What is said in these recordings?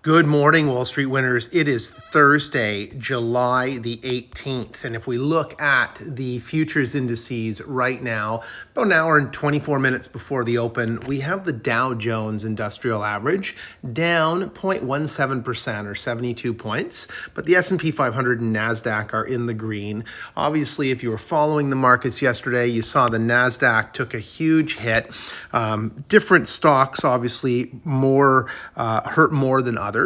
Good morning, Wall Street winners. It is Thursday, July the 18th. And if we look at the futures indices right now, about an hour and 24 minutes before the open, we have the Dow Jones Industrial Average down 0.17% or 72 points. But the S&P 500 and NASDAQ are in the green. Obviously, if you were following the markets yesterday, you saw the NASDAQ took a huge hit. Different stocks, obviously, hurt more than others.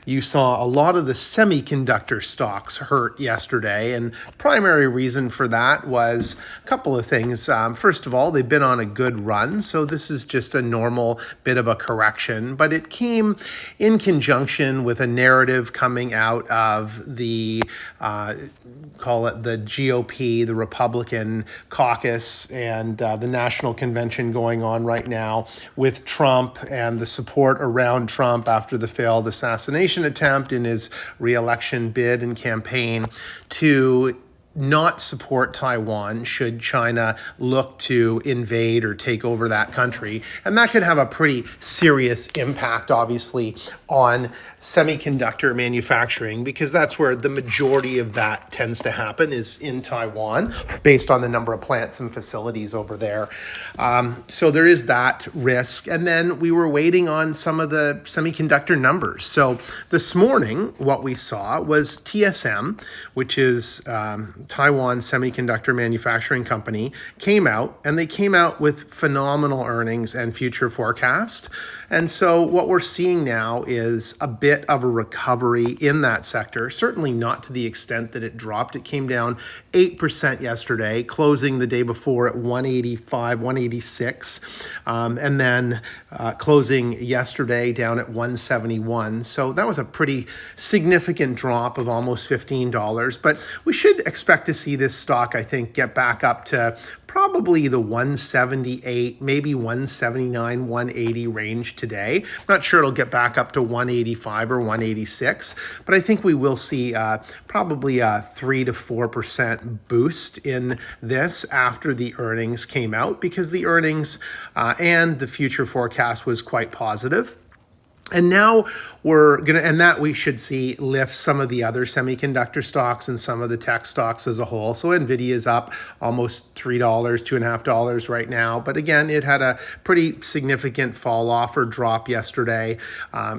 You saw a lot of the semiconductor stocks hurt yesterday, and primary reason for that was a couple of things. First of all, they've been on a good run, so this is just a normal bit of a correction, but it came in conjunction with a narrative coming out of the call it the GOP, the Republican caucus, and the national convention going on right now with Trump and the support around Trump after the failed assassination attempt in his re-election bid and campaign to not support Taiwan should China look to invade or take over that country. And that could have a pretty serious impact, obviously, on semiconductor manufacturing, because that's where the majority of that tends to happen, is in Taiwan, based on the number of plants and facilities over there. So there is that risk. And then we were waiting on some of the semiconductor numbers. So this morning, what we saw was TSM, which is Taiwan Semiconductor Manufacturing Company, came out, and they came out with phenomenal earnings and future forecast. And so what we're seeing now is a bit of a recovery in that sector, certainly not to the extent that it dropped. It came down 8% yesterday, closing the day before at 185, 186, and then closing yesterday down at 171. So that was a pretty significant drop of almost $15. But we should expect to see this stock, I think, get back up to probably the 178, maybe 179, 180 range today. I'm not sure it'll get back up to 185 or 186, but I think we will see probably a 3 to 4% boost in this after the earnings came out, because the earnings and the future forecast was quite positive. And now we should see lift some of the other semiconductor stocks and some of the tech stocks as a whole. So NVIDIA is up almost $3, $2.50 right now. But again, it had a pretty significant fall off or drop yesterday.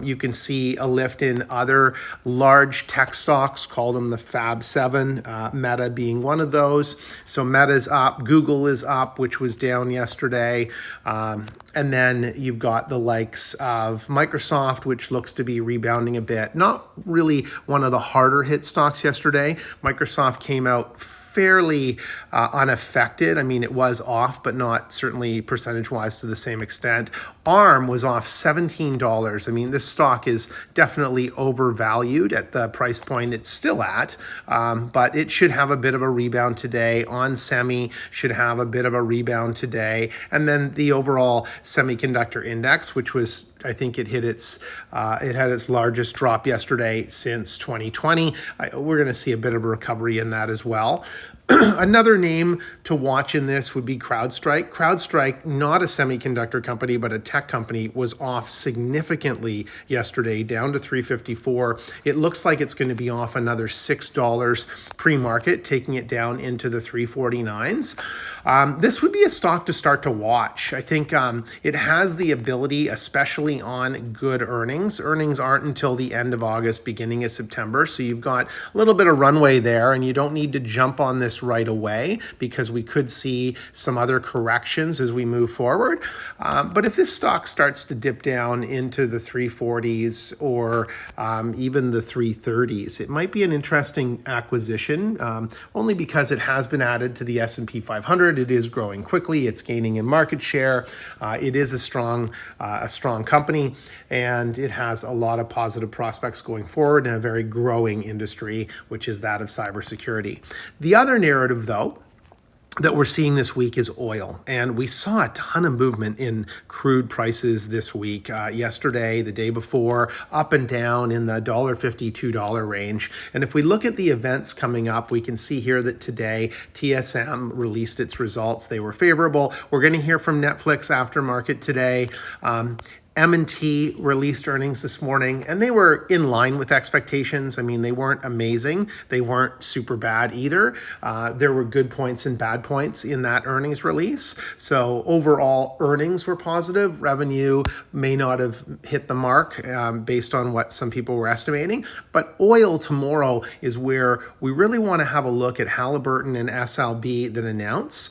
You can see a lift in other large tech stocks, call them the Fab 7, Meta being one of those. So Meta's up, Google is up, which was down yesterday. And then you've got the likes of Microsoft, which looks to be rebounding a bit. Not really one of the harder hit stocks yesterday. Microsoft came out fairly unaffected. I mean, it was off, but not certainly percentage-wise to the same extent. ARM was off $17. I mean, this stock is definitely overvalued at the price point it's still at, but it should have a bit of a rebound today. On Semi should have a bit of a rebound today. And then the overall semiconductor index, which was, I think it had its largest drop yesterday since 2020. We're going to see a bit of a recovery in that as well. Another name to watch in this would be CrowdStrike. CrowdStrike, not a semiconductor company, but a tech company, was off significantly yesterday, down to $354. It looks like it's going to be off another $6 pre-market, taking it down into the 349s. This would be a stock to start to watch. I think it has the ability, especially on good earnings. Earnings aren't until the end of August, beginning of September, so you've got a little bit of runway there, and you don't need to jump on this right away, because we could see some other corrections as we move forward. But if this stock starts to dip down into the 340s or even the 330s, it might be an interesting acquisition, only because it has been added to the S&P 500. It is growing quickly. It's gaining in market share. It is a strong company, and it has a lot of positive prospects going forward in a very growing industry, which is that of cybersecurity. The other narrative, though, that we're seeing this week is oil. And we saw a ton of movement in crude prices this week. Yesterday, the day before, up and down in the $1.50, $2 range. And if we look at the events coming up, we can see here that today TSM released its results. They were favorable. We're going to hear from Netflix after market today. M&T released earnings this morning, and they were in line with expectations. I mean, they weren't amazing. They weren't super bad either. There were good points and bad points in that earnings release. So overall, earnings were positive. Revenue may not have hit the mark based on what some people were estimating. But oil tomorrow is where we really want to have a look at Halliburton and SLB that announce.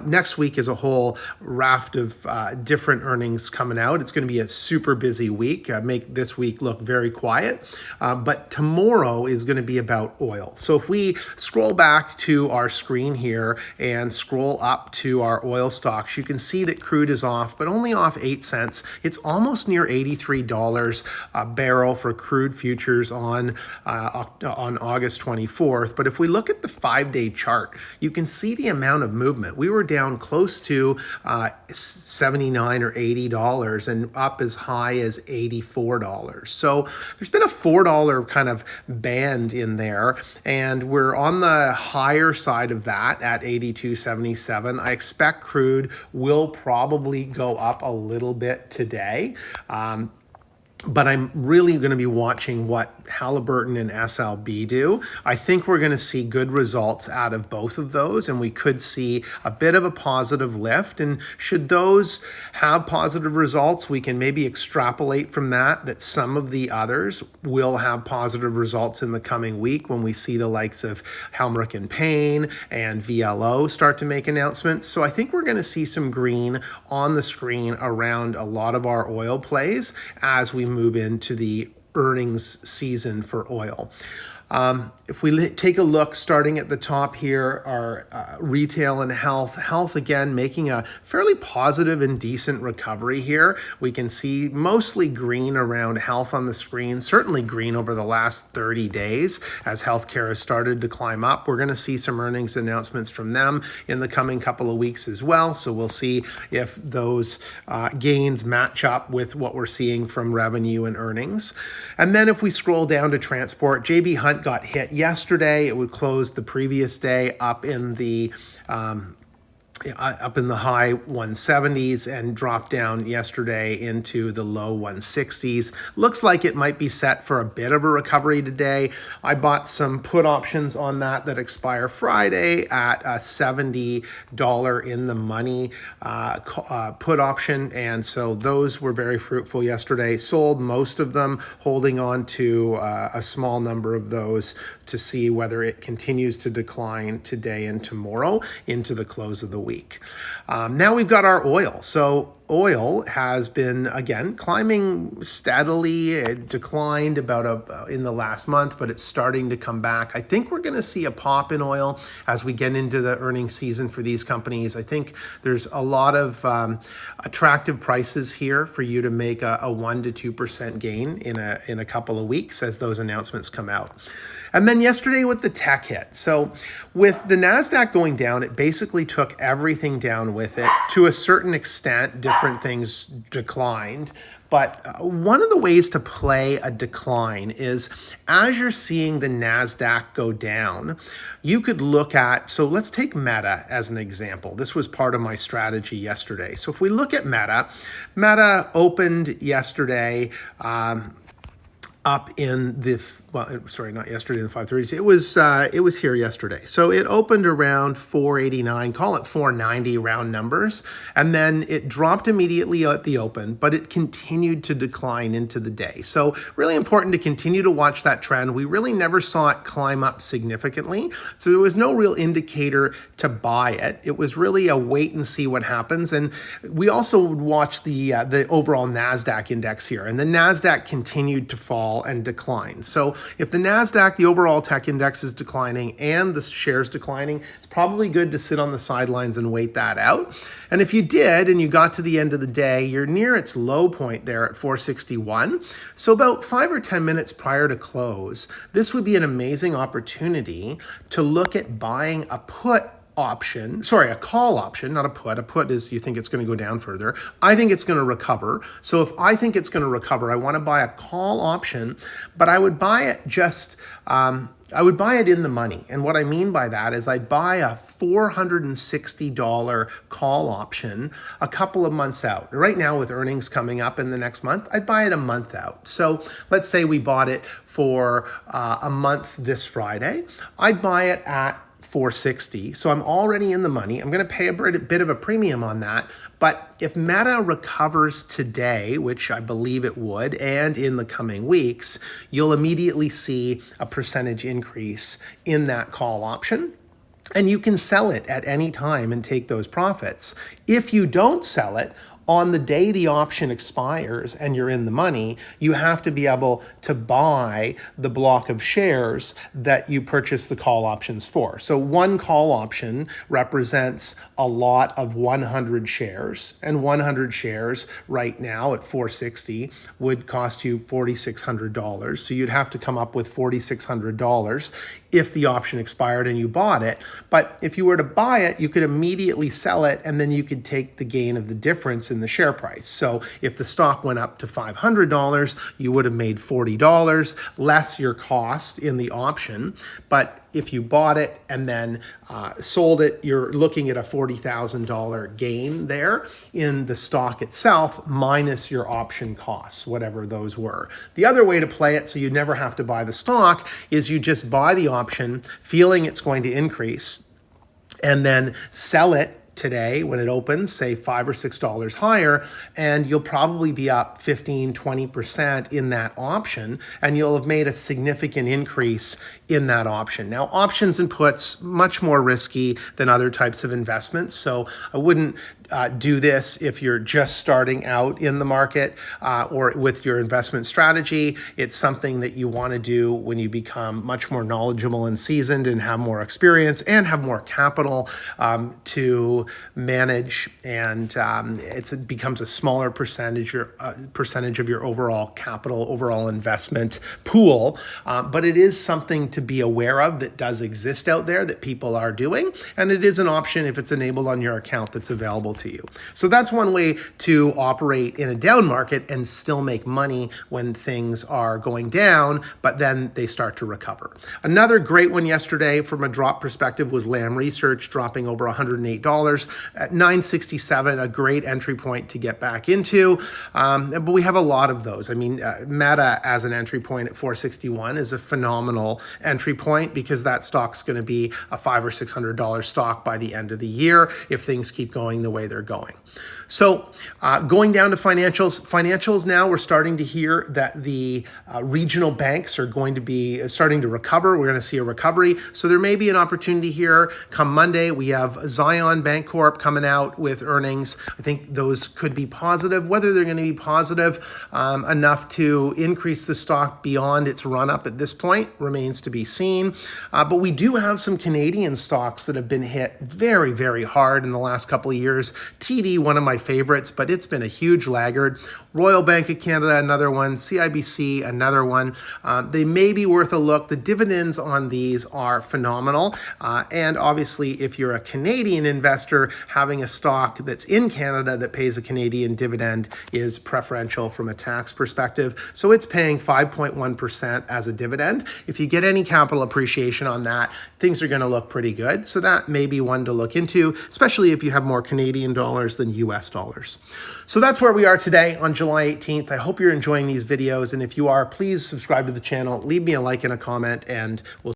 Next week is a whole raft of different earnings coming out. It's going to be a super busy week, make this week look very quiet. But tomorrow is going to be about oil. So if we scroll back to our screen here and scroll up to our oil stocks, you can see that crude is off, but only off 8 cents. It's almost near $83 a barrel for crude futures on August 24th. But if we look at the 5-day chart, you can see the amount of movement. We were down close to $79 or $80 and up as high as $84. So there's been a $4 kind of band in there, and we're on the higher side of that at 82.77. I expect crude will probably go up a little bit today. But I'm really going to be watching what Halliburton and SLB do. I think we're going to see good results out of both of those, and we could see a bit of a positive lift. And should those have positive results, we can maybe extrapolate from that some of the others will have positive results in the coming week when we see the likes of Helmerich and Payne and VLO start to make announcements. So I think we're going to see some green on the screen around a lot of our oil plays as we move into the earnings season for oil. If we take a look, starting at the top here, our retail and health again making a fairly positive and decent recovery here. We can see mostly green around health on the screen, certainly green over the last 30 days as healthcare has started to climb up. We're going to see some earnings announcements from them in the coming couple of weeks as well. So we'll see if those gains match up with what we're seeing from revenue and earnings. And then if we scroll down to transport, JB Hunt got hit yesterday. It would close the previous day up in the high 170s and dropped down yesterday into the low 160s. Looks like it might be set for a bit of a recovery today. I bought some put options on that expire Friday at a $70 in the money put option, and so those were very fruitful yesterday. Sold most of them, holding on to a small number of those to see whether it continues to decline today and tomorrow into the close of the week. Now we've got our oil. So oil has been, again, climbing steadily. It declined about in the last month, but it's starting to come back. I think we're going to see a pop in oil as we get into the earnings season for these companies. I think there's a lot of attractive prices here for you to make a 1% to 2% gain in a couple of weeks as those announcements come out. And then yesterday with the tech hit. So with the NASDAQ going down, it basically took everything down with it. To a certain extent, different things declined. But one of the ways to play a decline is as you're seeing the NASDAQ go down, you could look at, so let's take Meta as an example. This was part of my strategy yesterday. So if we look at Meta opened yesterday, up in the, not yesterday in the 530s. It was here yesterday. So it opened around 489, call it 490 round numbers, and then it dropped immediately at the open, but it continued to decline into the day. So really important to continue to watch that trend. We really never saw it climb up significantly, so there was no real indicator to buy it. It was really a wait and see what happens. And we also would watch the overall NASDAQ index here, and the NASDAQ continued to fall and decline. So if the NASDAQ, the overall tech index, is declining and the shares declining, it's probably good to sit on the sidelines and wait that out. And if you did and you got to the end of the day, you're near its low point there at 461. So about 5 or 10 minutes prior to close, this would be an amazing opportunity to look at buying a put option, sorry, a call option, not a put. A put is you think it's going to go down further. I think it's going to recover. So if I think it's going to recover, I want to buy a call option, but I would buy it just, I would buy it in the money. And what I mean by that is I buy a $460 call option a couple of months out. Right now with earnings coming up in the next month, I'd buy it a month out. So let's say we bought it for a month this Friday. I'd buy it at $460. So I'm already in the money. I'm going to pay a bit of a premium on that. But if Meta recovers today, which I believe it would, and in the coming weeks, you'll immediately see a percentage increase in that call option. And you can sell it at any time and take those profits. If you don't sell it, on the day the option expires and you're in the money, you have to be able to buy the block of shares that you purchase the call options for. So one call option represents a lot of 100 shares, and 100 shares right now at $460 would cost you $4,600. So you'd have to come up with $4,600 if the option expired and you bought it. But if you were to buy it, you could immediately sell it, and then you could take the gain of the difference in the share price. So if the stock went up to $500, you would have made $40 less your cost in the option. But if you bought it and then sold it, you're looking at a $40,000 gain there in the stock itself minus your option costs, whatever those were. The other way to play it, so you never have to buy the stock, is you just buy the option feeling it's going to increase and then sell it today when it opens, say $5 or $6 higher, and you'll probably be up 15, 20% in that option, and you'll have made a significant increase in that option. Now, options and puts, much more risky than other types of investments, so I wouldn't do this if you're just starting out in the market or with your investment strategy. It's something that you want to do when you become much more knowledgeable and seasoned and have more experience and have more capital to manage, and it becomes a smaller percentage of your overall capital, overall investment pool. But it is something to be aware of that does exist out there that people are doing, and it is an option if it's enabled on your account that's available to you. So that's one way to operate in a down market and still make money when things are going down, but then they start to recover. Another great one yesterday from a drop perspective was Lam Research, dropping over $108 at $9.67, a great entry point to get back into. But we have a lot of those. I mean, Meta as an entry point at $461 is a phenomenal entry point because that stock's going to be a $500 or $600 stock by the end of the year if things keep going the way they're going. So going down to financials now, we're starting to hear that the regional banks are going to be starting to recover. We're going to see a recovery. So there may be an opportunity here. Come Monday, we have Zion Bancorp coming out with earnings. I think those could be positive. Whether they're going to be positive enough to increase the stock beyond its run up at this point remains to be seen. But we do have some Canadian stocks that have been hit very, very hard in the last couple of years. TD, one of my favorites, but it's been a huge laggard. Royal Bank of Canada, another one. CIBC, another one. They may be worth a look. The dividends on these are phenomenal. And obviously, if you're a Canadian investor, having a stock that's in Canada that pays a Canadian dividend is preferential from a tax perspective. So it's paying 5.1% as a dividend. If you get any capital appreciation on that, things are going to look pretty good. So that may be one to look into, especially if you have more Canadian dollars than US dollars. So that's where we are today on July 18th. I hope you're enjoying these videos. And if you are, please subscribe to the channel, leave me a like and a comment, and we'll